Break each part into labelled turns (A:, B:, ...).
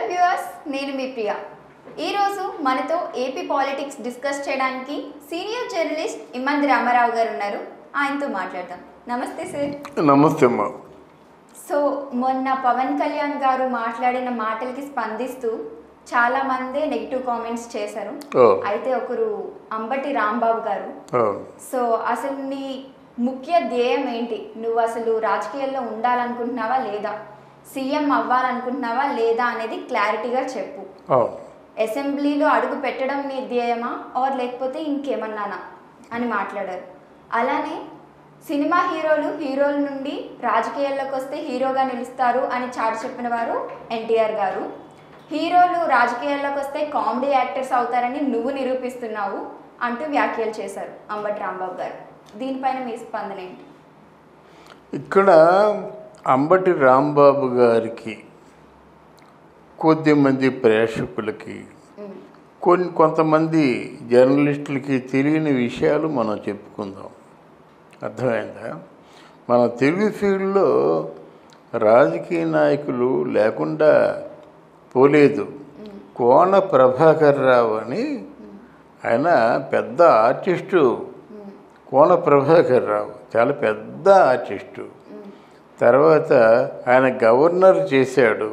A: Viewers, నేను మీ ప్రియా. ఈరోజు మనతో ఏపీ పాలిటిక్స్ డిస్కస్ చేయడానికి సీనియర్ జర్నలిస్ట్ ఇమ్మంది రామారావు గారు ఉన్నారు. ఆయనతో మాట్లాడదాం. నమస్తే సార్.
B: నమస్తే అమ్మా.
A: సో మొన్న పవన్ కళ్యాణ్ గారు మాట్లాడిన మాటలకి స్పందిస్తూ చాలా మంది నెగిటివ్ కామెంట్స్ చేశారు. అయితే ఒకరు అంబటి రాంబాబు గారు, సో అసలు నీ ముఖ్య ధ్యేయం ఏంటి? నువ్వు అసలు రాజకీయాల్లో ఉండాలనుకుంటున్నావా లేదా, సీఎం అవ్వాలనుకుంటున్నావా లేదా అనేది క్లారిటీగా చెప్పు. అసెంబ్లీలో అడుగు పెట్టడం నీ ధ్యేయమా ఆర్ లేకపోతే ఇంకేమన్నానా అని మాట్లాడారు. అలానే సినిమా హీరోల నుండి రాజకీయాల్లోకి వస్తే హీరోగా నిలుస్తారు అని చాటి చెప్పిన వారు ఎన్టీఆర్ గారు. హీరోలు రాజకీయాల్లోకి వస్తే కామెడీ యాక్టర్స్ అవుతారని నువ్వు నిరూపిస్తున్నావు అంటూ వ్యాఖ్యలు చేశారు అంబటి రాంబాబు గారు. దీనిపైన మీ స్పందన ఏంటి?
B: ఇక్కడ అంబటి రాంబాబు గారికి కొద్దిమంది ప్రేక్షకులకి కొంతమంది జర్నలిస్టులకి తెలియని విషయాలు మనం చెప్పుకుందాం. అర్థమైందా? మన తెలుగు ఫీల్డ్లో రాజకీయ నాయకులు లేకుండా పోలేదు. కోన ప్రభాకర్ రావు అని ఆయన పెద్ద ఆర్టిస్టు. కోన ప్రభాకర్ రావు చాలా పెద్ద ఆర్టిస్టు. తర్వాత ఆయన గవర్నర్ చేశాడు,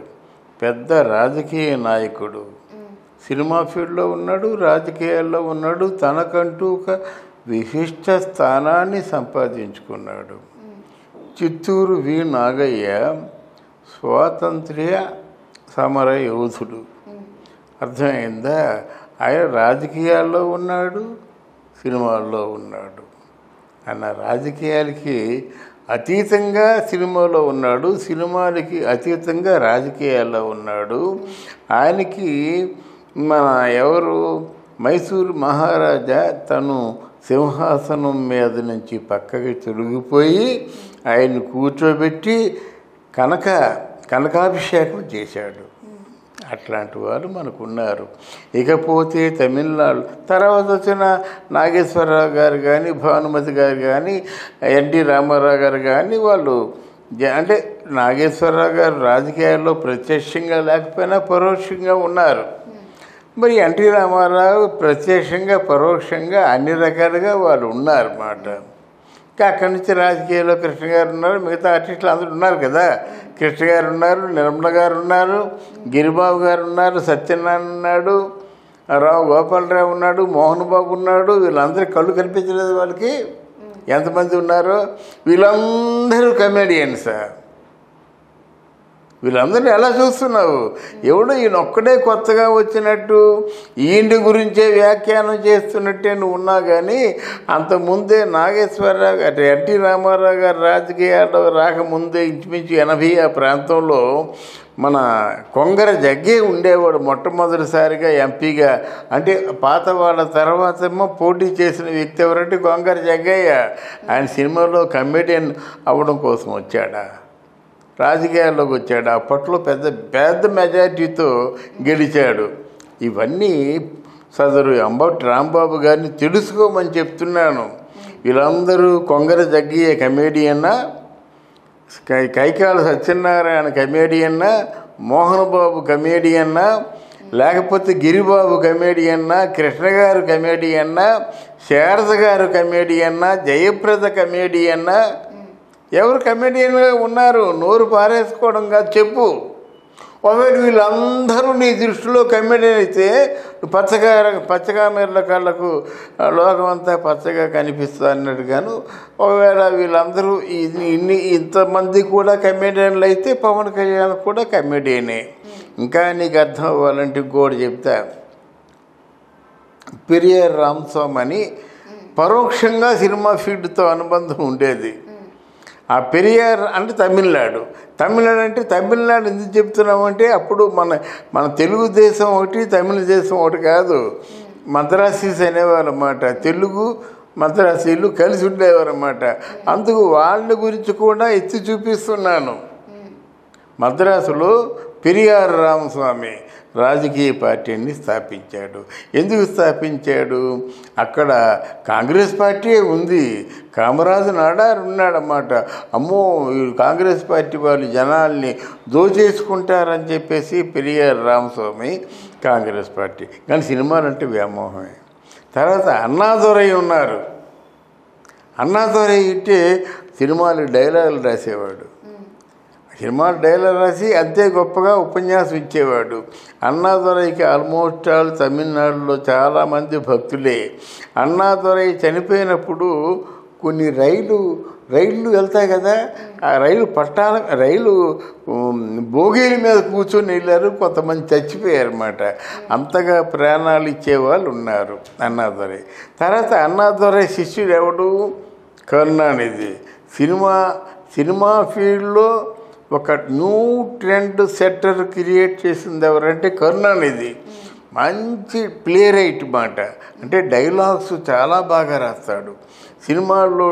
B: పెద్ద రాజకీయ నాయకుడు. సినిమా ఫీల్డ్లో ఉన్నాడు, రాజకీయాల్లో ఉన్నాడు, తనకంటూ ఒక విశిష్ట స్థానాన్ని సంపాదించుకున్నాడు. చిత్తూరు వి నాగయ్య స్వాతంత్ర్య సమర యోధుడు. అర్థమైందా? ఆయన రాజకీయాల్లో ఉన్నాడు, సినిమాల్లో ఉన్నాడు. ఆయన రాజకీయాలకి అతీతంగా సినిమాలో ఉన్నాడు, సినిమాలకి అతీతంగా రాజకీయాల్లో ఉన్నాడు. ఆయనకి మన ఎవరు మైసూరు మహారాజా తను సింహాసనం మీద నుంచి పక్కకి తొలగిపోయి ఆయన్ని కూర్చోబెట్టి కనకాభిషేకం చేశాడు. అట్లాంటి వాళ్ళు మనకున్నారు. ఇకపోతే తమిళనాడు తర్వాత వచ్చిన నాగేశ్వరరావు గారు కానీ, భానుమతి గారు కానీ, ఎన్టీ రామారావు గారు కానీ, వాళ్ళు అంటే నాగేశ్వరరావు గారు రాజకీయాల్లో ప్రత్యక్షంగా లేకపోయినా పరోక్షంగా ఉన్నారు. మరి ఎన్టీ రామారావు ప్రత్యక్షంగా పరోక్షంగా అన్ని రకాలుగా వాళ్ళు ఉన్నారన్నమాట. ఇంకా అక్కడి నుంచి రాజకీయాల్లో కృష్ణ గారు ఉన్నారు, మిగతా ఆర్టిస్టులు అందరూ ఉన్నారు కదా. కృష్ణ గారు ఉన్నారు, నిర్మల గారు ఉన్నారు, గిరిబాబు గారు ఉన్నారు, సత్యనారాయణ ఉన్నాడు, రావు గోపాలరావు ఉన్నాడు, మోహన్ బాబు ఉన్నాడు. వీళ్ళందరూ కళ్ళు కనిపించలేదు వాళ్ళకి. ఎంతమంది ఉన్నారో వీళ్ళందరూ కమెడియన్స్. వీళ్ళందరినీ ఎలా చూస్తున్నావు? ఎవడో ఈయన ఒక్కడే కొత్తగా వచ్చినట్టు ఈయన గురించే వ్యాఖ్యానం చేస్తున్నట్టే నువ్వు ఉన్నా. కానీ అంతకుముందే నాగేశ్వరరావు గారు, ఎన్టీ రామారావు గారు రాజకీయాల్లో రాకముందే ఇంచుమించు 80 ఆ ప్రాంతంలో మన కొంగర జగ్గే ఉండేవాడు. మొట్టమొదటిసారిగా ఎంపీగా, అంటే పాత వాళ్ళ తర్వాత ఏమో పోటీ చేసిన వ్యక్తి ఎవరంటే కొంగర జగ్గయ్య. ఆయన సినిమాలో కమెడియన్ అవ్వడం కోసం వచ్చాడా, రాజకీయాల్లోకి వచ్చాడు. అప్పట్లో పెద్ద మెజారిటీతో గెలిచాడు. ఇవన్నీ సదరు అంబటి రాంబాబు గారిని తెలుసుకోమని చెప్తున్నాను. వీళ్ళందరూ కొంగర జగ్గయ్య కమెడియన్నా, కైకాల సత్యనారాయణ కమెడియన్నా, మోహన్ బాబు కమెడియన్నా, లేకపోతే గిరిబాబు కమెడియన్నా, కృష్ణ గారు కమెడియన్నా, శారద గారు కమెడియన్నా, జయప్రద కమెడియన్నా, ఎవరు కమెడియన్గా ఉన్నారు? నోరు పారేసుకోవడం కాదు, చెప్పు. ఒకవేళ వీళ్ళందరూ నీ దృష్టిలో కమెడియన్ అయితే పచ్చగా మెర్ల కళ్ళకు లోకం అంతా పచ్చగా కనిపిస్తుంది అన్నట్టుగాను, ఒకవేళ వీళ్ళందరూ ఇంతమంది కూడా కమెడియన్లు అయితే పవన్ కళ్యాణ్ కూడా కమెడియనే. ఇంకా నీకు అర్థం అవ్వాలంటే ఇంకోటి చెప్తా. పెరియార్ రామస్వామి అని పరోక్షంగా సినిమా ఫీల్డ్తో అనుబంధం ఉండేది. ఆ పెరియార్ అంటే తమిళనాడు అంటే తమిళనాడు ఎందుకు చెప్తున్నామంటే అప్పుడు మన తెలుగుదేశం ఒకటి, తమిళ దేశం ఒకటి కాదు. మద్రాసీస్ అనేవారు అన్నమాట. తెలుగు మద్రాసీలు కలిసి ఉండేవారు అన్నమాట. అందుకు వాళ్ళ గురించి కూడా ఎత్తి చూపిస్తున్నాను. మద్రాసులో పెరియార్ రామస్వామి, రాజకీయ పార్టీని స్థాపించాడు. ఎందుకు స్థాపించాడు? అక్కడ కాంగ్రెస్ పార్టీ ఉంది, కామరాజు నాడారు ఉన్నాడన్నమాట. అమ్మో ఈ కాంగ్రెస్ పార్టీ వాళ్ళు జనాల్ని దోచేసుకుంటారని చెప్పేసి పెరియార్ రామస్వామి కాంగ్రెస్ పార్టీ. కానీ సినిమాలంటే వ్యామోహమే. తర్వాత అన్నాదురై ఉన్నారు. అన్నాదురై ఇట్టే సినిమాలు డైలాగులు రాసేవాడు. సినిమాలు డైలాగ్ రాసి అంతే గొప్పగా ఉపన్యాసం ఇచ్చేవాడు. అన్నాదురైకి ఆల్మోస్ట్ ఆల్ తమిళనాడులో చాలామంది భక్తులే. అన్నాదురై చనిపోయినప్పుడు కొన్ని రైళ్ళు వెళ్తాయి కదా, ఆ రైలు బోగీల మీద కూర్చొని వెళ్ళారు. కొంతమంది చచ్చిపోయారు అన్నమాట. అంతగా ప్రాణాలు ఇచ్చేవాళ్ళు ఉన్నారు అన్నాదురై. తర్వాత అన్నాదురై శిష్యుడు ఎవడు? కరుణానిధి. సినిమా ఫీల్డ్లో ఒక న్యూ ట్రెండ్ సెట్టర్ క్రియేట్ చేసింది ఎవరంటే కరుణానిధి. మంచి ప్లే రైట్ మాట, అంటే డైలాగ్స్ చాలా బాగా రాస్తాడు. సినిమాల్లో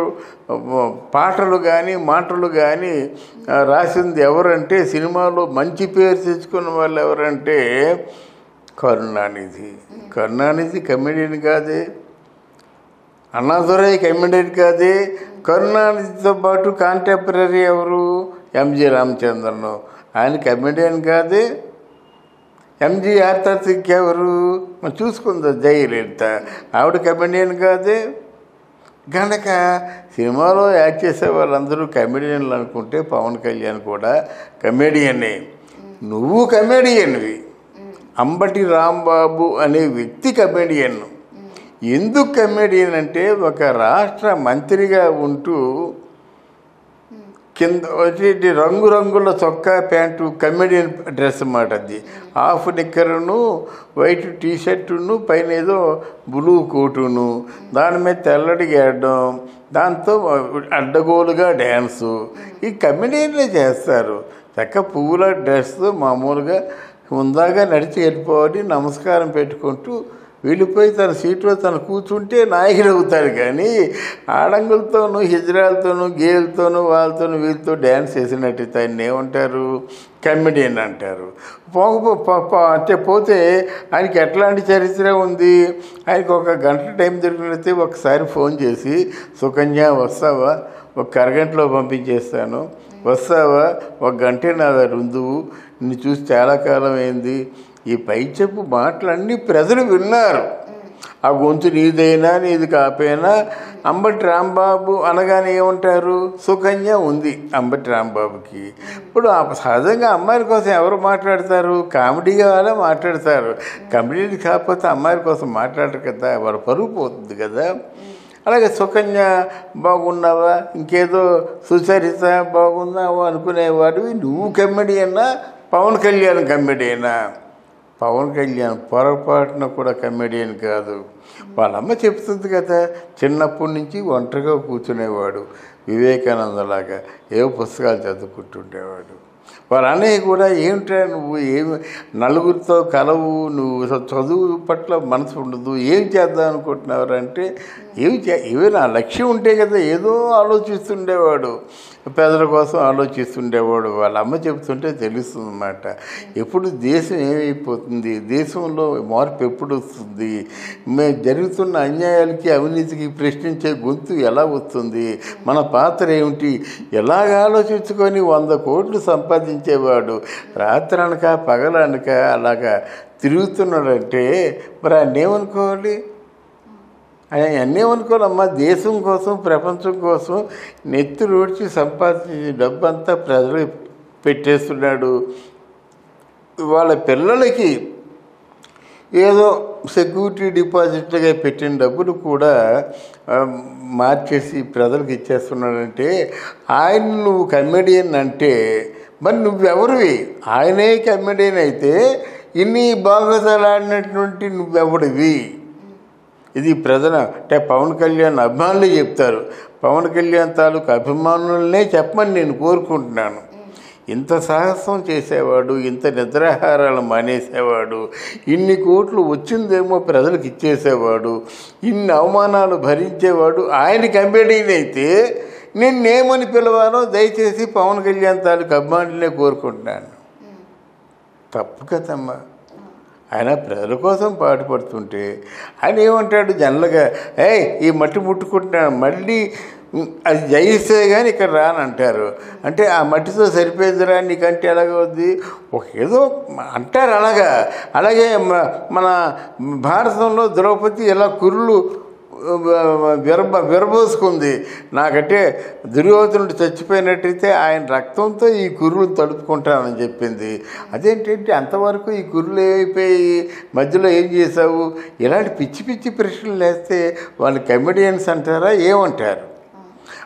B: పాటలు కానీ మాటలు కానీ రాసింది ఎవరంటే, సినిమాలో మంచి పేరు తెచ్చుకున్న వాళ్ళు ఎవరంటే కరుణానిధి. కరుణానిధి కమెడియన్ కాదే, అన్నాదురై కమెడియన్ కాదే. కరుణానిధితో పాటు కాంటెంపరీ ఎవరు? ఎంజి రామచంద్రన్, ఆయన కమెడియన్ కాదే. ఎంజీఆర్ తర్వాత ఇంకెవరు చూసుకుందా? జయలలిత, ఆవిడ కమెడియన్ కాదే. కనుక సినిమాలో యాక్ట్ చేసే వాళ్ళందరూ కమెడియన్లు అనుకుంటే పవన్ కళ్యాణ్ కూడా కమెడియనే. నువ్వు కమెడియన్వి. అంబటి రాంబాబు అనే వ్యక్తి కమెడియన్. ఎందుకు కమెడియన్ అంటే, ఒక రాష్ట్ర మంత్రిగా ఉంటూ కింద వచ్చి రంగురంగుల చొక్కా ప్యాంటు కమెడియన్ డ్రెస్ అన్నమాట. అది హాఫ్ నిక్కరును, వైట్ టీషర్టును, పైన ఏదో బ్లూ కోటును, దాని మీద తెల్లటి గేయడం, దాంతో అడ్డగోలుగా డ్యాన్సు. ఈ కమెడియన్లే చేస్తారు. చక్క పువ్వుల డ్రెస్ మామూలుగా హుందాగా నడిచి వెళ్ళిపోవాలి, నమస్కారం పెట్టుకుంటూ వెళ్ళిపోయి తన సీట్లో తను కూర్చుంటే నాయకుడు అవుతాడు. కానీ ఆడంగులతోనూ హిజ్రాలతోనూ గేలతోనూ వాళ్ళతోనూ వీళ్ళతో డ్యాన్స్ చేసినట్టు దాన్ని ఏమంటారు? కమెడియన్ అంటారు. అంటే పోతే ఆయనకి ఎట్లాంటి చరిత్ర ఉంది? ఆయనకి ఒక గంట టైం దొరికినైతే ఒకసారి ఫోన్ చేసి, సుకన్య వస్తావా, ఒక అరగంటలో పంపించేస్తాను, వస్తావా, ఒక గంటే నా రుందువు, నిన్ను చూసి చాలా కాలం అయింది. ఈ పైచెప్పు మాటలన్నీ ప్రజలు విన్నారు. ఆ గొంతు నీదైనా నీది కాపోయినా అంబటి రాంబాబు అనగానే ఏమంటారు? సుకన్య ఉంది అంబటి రాంబాబుకి. ఇప్పుడు సహజంగా అమ్మాయిల కోసం ఎవరు మాట్లాడతారు? కామెడీగా వాళ్ళే మాట్లాడతారు. కామెడీ కాకపోతే అమ్మాయిల కోసం మాట్లాడరు కదా, వారు పరుగు పోతుంది కదా. అలాగే సుకన్య బాగున్నావా, ఇంకేదో సుచరిత బాగున్నావా అనుకునేవాడివి. నువ్వు కమెడియన్నా, పవన్ కళ్యాణ్ కమెడియనా? పవన్ కళ్యాణ్ పొరపాటున కూడా కమెడియన్ కాదు. వాళ్ళమ్మ చెప్తుంది కదా, చిన్నప్పటి నుంచి ఒంటరిగా కూర్చునేవాడు, వివేకానందలాగా ఏవో పుస్తకాలు చదువుకుంటుండేవాడు. వాళ్ళ అన్నయ్య కూడా ఏమిటా నువ్వు ఏమి నలుగురితో కలవు, నువ్వు చదువు పట్ల మనసు ఉండదు, ఏం చేద్దాం అనుకుంటున్నావు అంటే, ఏమి నా లక్ష్యం ఉంటే కదా, ఏదో ఆలోచిస్తుండేవాడు, ప్రజల కోసం ఆలోచిస్తుండేవాడు. వాళ్ళ అమ్మ చెప్తుంటే తెలుస్తుంది అన్నమాట. ఎప్పుడు దేశం ఏమైపోతుంది, దేశంలో మార్పు ఎప్పుడు వస్తుంది, జరుగుతున్న అన్యాయాలకి అవినీతికి ప్రశ్నించే గొంతు ఎలా వస్తుంది, మన పాత్ర ఏమిటి, ఎలాగ ఆలోచించుకొని 100 కోట్లు సంపాదించేవాడు రాత్రి అనక పగలనక అలాగా తిరుగుతున్నాడంటే మరి ఆయన ఏమనుకోవాలి? అన్నేమనుకోవాలమ్మా, దేశం కోసం ప్రపంచం కోసం నెత్తి రోడ్చి సంపాదించే డబ్బంతా ప్రజలు పెట్టేస్తున్నాడు. వాళ్ళ పిల్లలకి ఏదో సెక్యూరిటీ డిపాజిట్లుగా పెట్టిన డబ్బులు కూడా మార్చేసి ప్రజలకు ఇచ్చేస్తున్నాడంటే, ఆయన నువ్వు కమెడియన్ అంటే మరి నువ్వెవరివి? ఆయనే కమెడియన్ అయితే ఇన్ని బాగోతలాడినటువంటి నువ్వెవడివి? ఇది ప్రజల అంటే పవన్ కళ్యాణ్ అభిమానులే చెప్తారు. పవన్ కళ్యాణ్ తాలూకు అభిమానులనే చెప్పమని నేను కోరుకుంటున్నాను. ఇంత సాహసం చేసేవాడు, ఇంత నిద్రాహారాలు మానేసేవాడు, ఇన్ని కోట్లు వచ్చిందేమో ప్రజలకు ఇచ్చేసేవాడు, ఇన్ని అవమానాలు భరించేవాడు ఆయన కమెడియన్ అయితే నిన్నేమని పిలవాలో దయచేసి పవన్ కళ్యాణ్ తాలూకు అభిమానులనే కోరుకుంటున్నాను. తప్పు కదమ్మా. ఆయన ప్రజల కోసం పాటుపడుతుంటే ఆయన ఏమంటాడు జనరల్గా, ఈ మట్టి ముట్టుకుంటున్నాను, మళ్ళీ అది జయిస్తే కానీ ఇక్కడ రానంటారు. అంటే ఆ మట్టితో సరిపోయిందిరా నీకంటే ఎలాగవుద్ది, ఏదో అంటారు అలాగే మన భారతంలో ద్రౌపది ఇలా కుర్రులు విరబోసుకుంది. నాకంటే దుర్యోధనుడు చచ్చిపోయినట్టయితే ఆయన రక్తంతో ఈ కుర్రులు తడుపుకుంటానని చెప్పింది. అదేంటంటే అంతవరకు ఈ కుర్రులు ఏమైపోయి మధ్యలో ఏం చేసావు, ఇలాంటి పిచ్చి పిచ్చి ప్రశ్నలు వేస్తే వాళ్ళు కమెడియన్స్ అంటారా ఏమంటారు?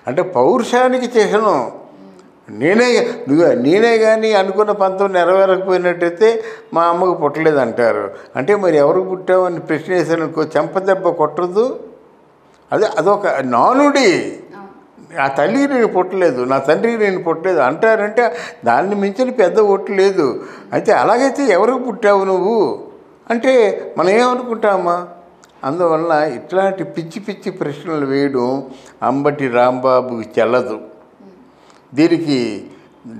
B: అంటే పౌరుషానికి చిహ్నం. నేనే కానీ అనుకున్న పంతం నెరవేరకపోయినట్టయితే మా అమ్మకు పుట్టలేదు అంటారు. అంటే మరి ఎవరికి పుట్టావని ప్రశ్న వేసానుకో చెంపదెబ్బ కొట్టదు. అదొక నానుడి. ఆ తల్లి నేను పుట్టలేదు, నా తండ్రి నేను పుట్టలేదు అంటారంటే దాన్ని మించిన పెద్ద ఒట్టు లేదు. అయితే అలాగైతే ఎవరికి పుట్టావు నువ్వు అంటే మనం ఏమనుకుంటామా? అందువలన ఇట్లాంటి పిచ్చి పిచ్చి ప్రశ్నలు వేయడం అంబటి రాంబాబుకి చెల్లదు. దీనికి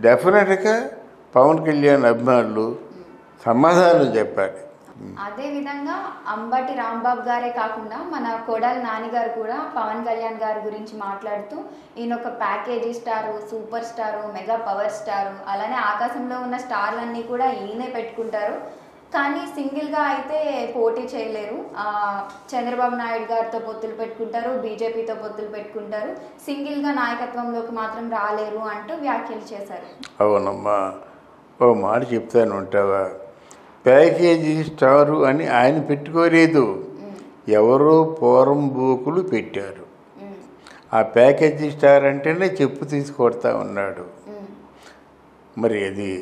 B: డెఫినెట్గా పవన్ కళ్యాణ్ అభిమానులు సమాధానం చెప్పాలి.
A: అదేవిధంగా అంబటి రాంబాబు గారే కాకుండా మన కొడాలి నాని గారు కూడా పవన్ కళ్యాణ్ గారి గురించి మాట్లాడుతూ ఈయన ఒక package star, super star, mega power star, అలానే ఆకాశంలో ఉన్న స్టార్లన్నీ కూడా ఈయనే పెట్టుకుంటారు, కానీ సింగిల్గా అయితే పోటీ చేయలేరు. చంద్రబాబు నాయుడు గారితో పొత్తులు పెట్టుకుంటారు, బీజేపీతో పొత్తులు పెట్టుకుంటారు, సింగిల్గా నాయకత్వంలోకి మాత్రం రాలేరు అంటూ వ్యాఖ్యలు చేశారు.
B: అవునమ్మా, ఓ మాట చెప్తాను ఉంటావా, ప్యాకేజీ స్టారు అని ఆయన పెట్టుకోలేదు, ఎవరో పోరంబోకులు పెట్టారు. ఆ ప్యాకేజీ స్టార్ అంటేనే చెప్పు తీసుకొడతా ఉన్నాడు. మరి అది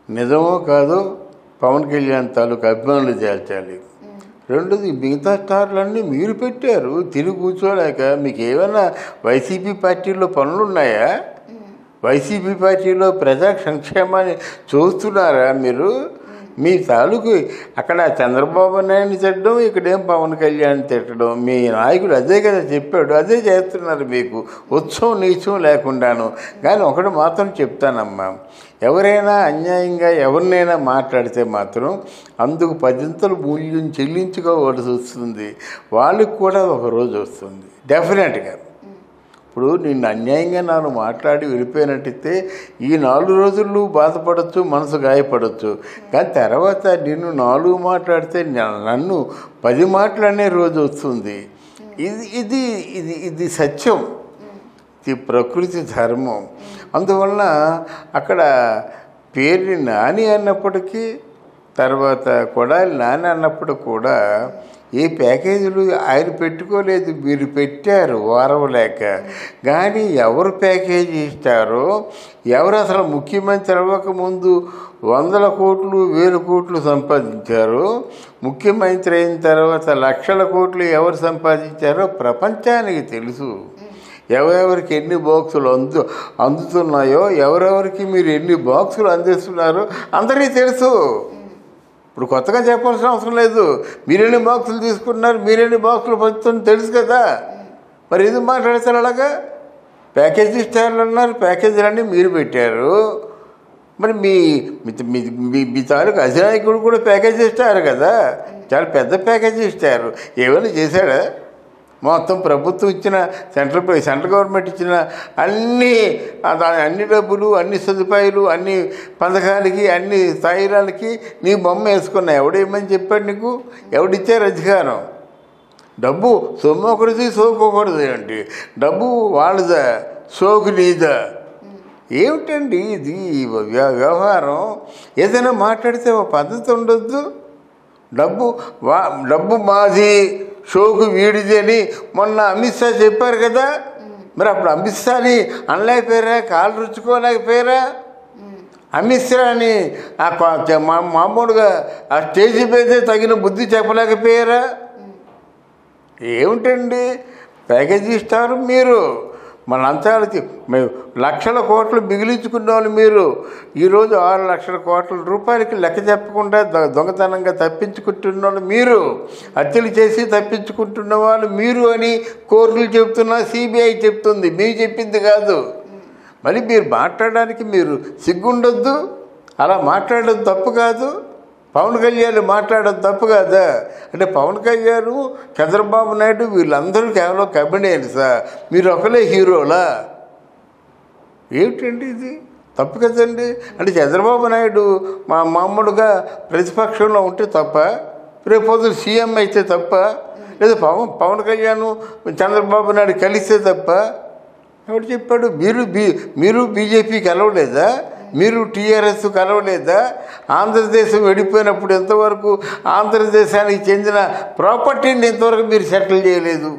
B: నిజమో కాదో పవన్ కళ్యాణ్ తాలూకు అభిమానులు తేల్చాలి. రెండోది, మిగతా స్టార్లన్నీ మీరు పెట్టారు, తిరిగి కూర్చోలేక. మీకు ఏమైనా వైసీపీ పార్టీలో పనులున్నాయా? వైసీపీ పార్టీలో ప్రజా సంక్షేమాన్ని చూస్తున్నారా మీరు? మీ తాలూకు అక్కడ చంద్రబాబు నాయుడిని తిట్టడం, ఇక్కడేం పవన్ కళ్యాణ్ తిట్టడం. మీ నాయకుడు అదే కదా చెప్పాడు, అదే చేస్తున్నారు. మీకు ఉత్సవం నీచం లేకుండాను. కానీ ఒకటి మాత్రం చెప్తానమ్మా, ఎవరైనా అన్యాయంగా ఎవరినైనా మాట్లాడితే మాత్రం అందుకు 10 మూల్యం చెల్లించుకోవాల్సి వస్తుంది. వాళ్ళకి కూడా ఒకరోజు వస్తుంది డెఫినెట్గా. ఇప్పుడు నిన్ను అన్యాయంగా నన్ను మాట్లాడి వెళ్ళిపోయినట్టయితే ఈ 4 రోజులు బాధపడవచ్చు, మనసు గాయపడవచ్చు. కానీ తర్వాత నిన్ను 4 మాట్లాడితే నన్ను 10 మాటలనే రోజు వస్తుంది. ఇది సత్యం, ఇది ప్రకృతి ధర్మం. అందువలన అక్కడ పేరుని నాని అన్నప్పటికీ, తర్వాత కొడాలి నాని అన్నప్పుడు కూడా ఏ ప్యాకేజీలు ఆయన పెట్టుకోలేదు, మీరు పెట్టారు వారవలేక. కానీ ఎవరు ప్యాకేజీ ఇస్తారో, ఎవరు అసలు ముఖ్యమంత్రి అవ్వకముందు 100 కోట్లు 1000 కోట్లు సంపాదించారో, ముఖ్యమంత్రి అయిన తర్వాత లక్షల కోట్లు ఎవరు సంపాదించారో ప్రపంచానికి తెలుసు. ఎవరెవరికి ఎన్ని బాక్సులు అందుతున్నాయో, ఎవరెవరికి మీరు ఎన్ని బాక్సులు అందిస్తున్నారో అందరికీ తెలుసు. ఇప్పుడు కొత్తగా చెప్పాల్సిన అవసరం లేదు. మీరెన్ని బాక్సులు తీసుకున్నారు, మీరెన్ని బాక్సులు పంచుతుంది తెలుసు కదా. మరి ఎందుకు మాట్లాడతారు అలాగా? ప్యాకేజీ స్టార్లు అన్నారు, ప్యాకేజీలన్నీ మీరు పెట్టారు. మరి మీ తాలూకు అధినాయకుడు కూడా ప్యాకేజీ స్టార్ కదా, చాలా పెద్ద ప్యాకేజీ స్టార్. ఏమైనా చేశాడా? మొత్తం ప్రభుత్వం ఇచ్చిన సెంట్రల్ గవర్నమెంట్ ఇచ్చిన అన్ని డబ్బులు, అన్ని సదుపాయాలు, అన్ని పథకాలకి, అన్ని స్థాయిరాలకి నీ బొమ్మ వేసుకున్నా. ఎవడేమని చెప్పాడు నీకు? ఎవడిచ్చారు అధికారం? డబ్బు సొమ్ము ఒకటిది, సోకు ఒకటిది అంటే డబ్బు వాళ్ళదా, సోకు నీదా? ఏమిటండి ఇది వ్యవహారం? ఏదైనా మాట్లాడితే ఒక పద్ధతి ఉండొద్దు. డబ్బు మాది, షోకు వీడిది అని మొన్న అమిత్ షా చెప్పారు కదా. మరి అప్పుడు అమిత్ షాని అనలేకపోయారా? కాళ్ళు రుచుకోలేకపోయారా? అమిత్ షాని మామూలుగా ఆ స్టేజీ మీదే తగిన బుద్ధి చెప్పలేకపోయారా? ఏమిటండి ప్యాకేజీ స్టార్ మీరు? మన అంచాలకి లక్షల కోట్లు మిగిలించుకున్న వాళ్ళు మీరు. ఈరోజు 6 లక్షల కోట్ల రూపాయలకి లెక్క చెప్పకుండా దొంగతనంగా తప్పించుకుంటున్న వాళ్ళు మీరు. హత్యలు చేసి తప్పించుకుంటున్న వాళ్ళు మీరు అని కోర్టులు చెప్తున్నా, సిబిఐ చెప్తుంది, మీరు చెప్పింది కాదు. మరి మీరు మాట్లాడడానికి మీరు సిగ్గుండొద్దు. అలా మాట్లాడడం తప్పు కాదు. పవన్ కళ్యాణ్ మాట్లాడడం తప్పు కదా. అంటే పవన్ కళ్యాణ్, చంద్రబాబు నాయుడు వీళ్ళందరూ కేవలం కబినెట్సా, మీరు ఒకలే హీరోలా? ఏమిటండి ఇది? తప్పు కదండి. అంటే చంద్రబాబు నాయుడు మామూలుగా ప్రతిపక్షంలో ఉంటే తప్ప, రేపు సీఎం అయితే తప్ప, లేదా పవన్ కళ్యాణ్ చంద్రబాబు నాయుడు కలిస్తే తప్ప? ఎవరు చెప్పాడు? మీరు బీజేపీ కలవలేదా? మీరు టీఆర్ఎస్ కలవలేదా? ఆంధ్రదేశం వెళ్ళిపోయినప్పుడు ఎంతవరకు ఆంధ్రదేశానికి చెందిన ప్రాపర్టీని ఎంతవరకు మీరు సెటిల్ చేయలేదు?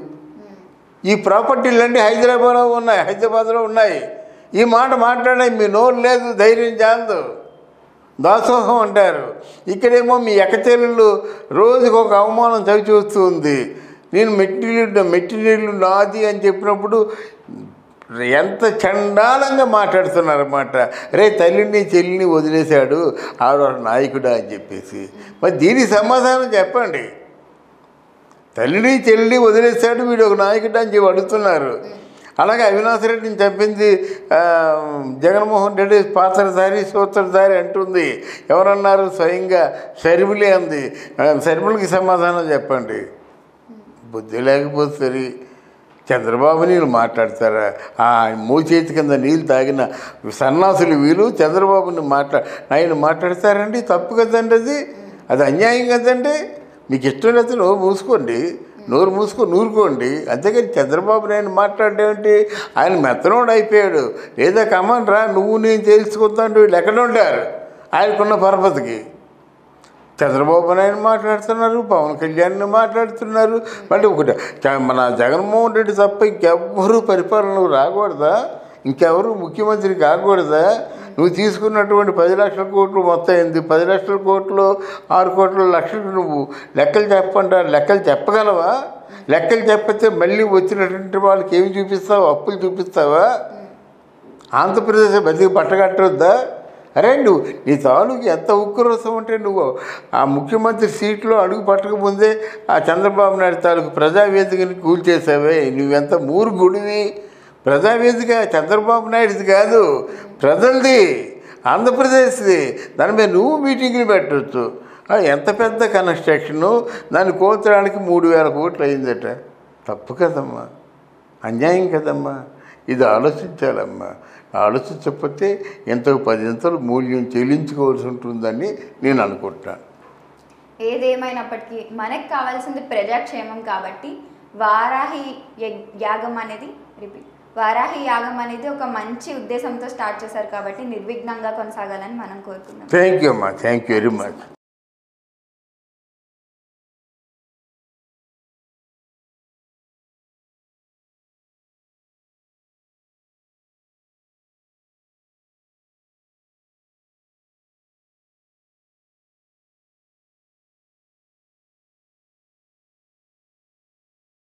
B: ఈ ప్రాపర్టీలన్నీ హైదరాబాద్లో ఉన్నాయి. ఈ మాట మాట్లాడే మీ నోరు లేదు, ధైర్యం చాలదు, దాసోహం అంటారు. ఇక్కడేమో మీ ఎక్కచెల్లెళ్ళు రోజుకు ఒక అవమానం చవి చూస్తూ ఉంది. నేను మెట్టినీళ్ళు నాది అని చెప్పినప్పుడు ఎంత చండాలంగా మాట్లాడుతున్నారన్నమాట. రే తల్లిని చెల్లిని వదిలేశాడు ఆవిడ నాయకుడా అని చెప్పేసి. మరి దీనికి సమాధానం చెప్పండి. తల్లిని చెల్లిని వదిలేశాడు వీడు ఒక నాయకుడు అని చెప్పి అడుగుతున్నారు. అలాగే అవినాష్ రెడ్డిని చెప్పింది జగన్మోహన్ రెడ్డి పాత్రధారి సూత్రధారి అంటుంది. ఎవరన్నారు? స్వయంగా షర్మిలే అంది. షర్మిలకి సమాధానం చెప్పండి. బుద్ధి లేకపోతే చంద్రబాబు నీళ్ళు మాట్లాడతారా? ఆ మూచేతి కింద నీళ్ళు తాగిన సన్నాసులు వీళ్ళు చంద్రబాబుని ఆయన మాట్లాడతారండి? తప్పు కదండి, అది అన్యాయం కదండి. మీకు ఇష్టం లేదు నోరు మూసుకొని నూరుకోండి. అంతేకాని చంద్రబాబు నాయుడు మాట్లాడేమిటి? ఆయన మెత్తనోడు అయిపోయాడు. లేదా కమన్ రా నువ్వు నేను తెలుసుకుంటాను, వీళ్ళు ఎక్కడ ఉంటారు ఆయనకున్న పరపతికి? చంద్రబాబు నాయుడు మాట్లాడుతున్నారు, పవన్ కళ్యాణ్ మాట్లాడుతున్నారు. మళ్ళీ ఒకటి మన జగన్మోహన్ రెడ్డి తప్ప ఇంకెవ్వరూ పరిపాలన రాకూడదా? ఇంకెవరు ముఖ్యమంత్రి కాకూడదా? నువ్వు తీసుకున్నటువంటి 10 లక్షల కోట్లు మొత్తం అయింది. 10 లక్షల కోట్లు 6 కోట్ల లక్షలు నువ్వు లెక్కలు చెప్పంటారు. లెక్కలు చెప్పగలవా? లెక్కలు చెప్పితే మళ్ళీ వచ్చినటువంటి వాళ్ళకి ఏమి చూపిస్తావు? అప్పులు చూపిస్తావా? ఆంధ్రప్రదేశ్ బతికి పట్టగట్టొద్దా? అరే నీ తాలూకు ఎంత ఉక్రోసం ఉంటే నువ్వు ఆ ముఖ్యమంత్రి సీట్లో అడుగు పట్టకముందే ఆ చంద్రబాబు నాయుడు తాలూకు ప్రజావేదికని కూల్చేసావే. నువ్వెంత మూర్ఖుడివి. ప్రజావేదిక చంద్రబాబు నాయుడుది కాదు, ప్రజలది, ఆంధ్రప్రదేశ్ది. దాని మీద నువ్వు మీటింగ్లు పెట్టవచ్చు. ఎంత పెద్ద కన్స్ట్రక్షను, దాన్ని కోల్చడానికి 3,000 కోట్లు అయిందట. తప్పు కదమ్మా, అన్యాయం కదమ్మా. ఇది ఆలోచించాలమ్మా. ఆలోచించకపోతే ఎంతో 10 మూల్యం చెల్లించుకోవాల్సి ఉంటుందని నేను అనుకుంటాను.
A: ఏదేమైనప్పటికీ మనకు కావాల్సింది ప్రజాక్షేమం కాబట్టి వారాహి యాగం అనేది ఒక మంచి ఉద్దేశంతో స్టార్ట్ చేశారు కాబట్టి నిర్విఘ్నంగా కొనసాగాలని మనం కోరుకుంటున్నాం.
B: థ్యాంక్ యూ అమ్మా, థ్యాంక్ యూ వెరీ మచ్.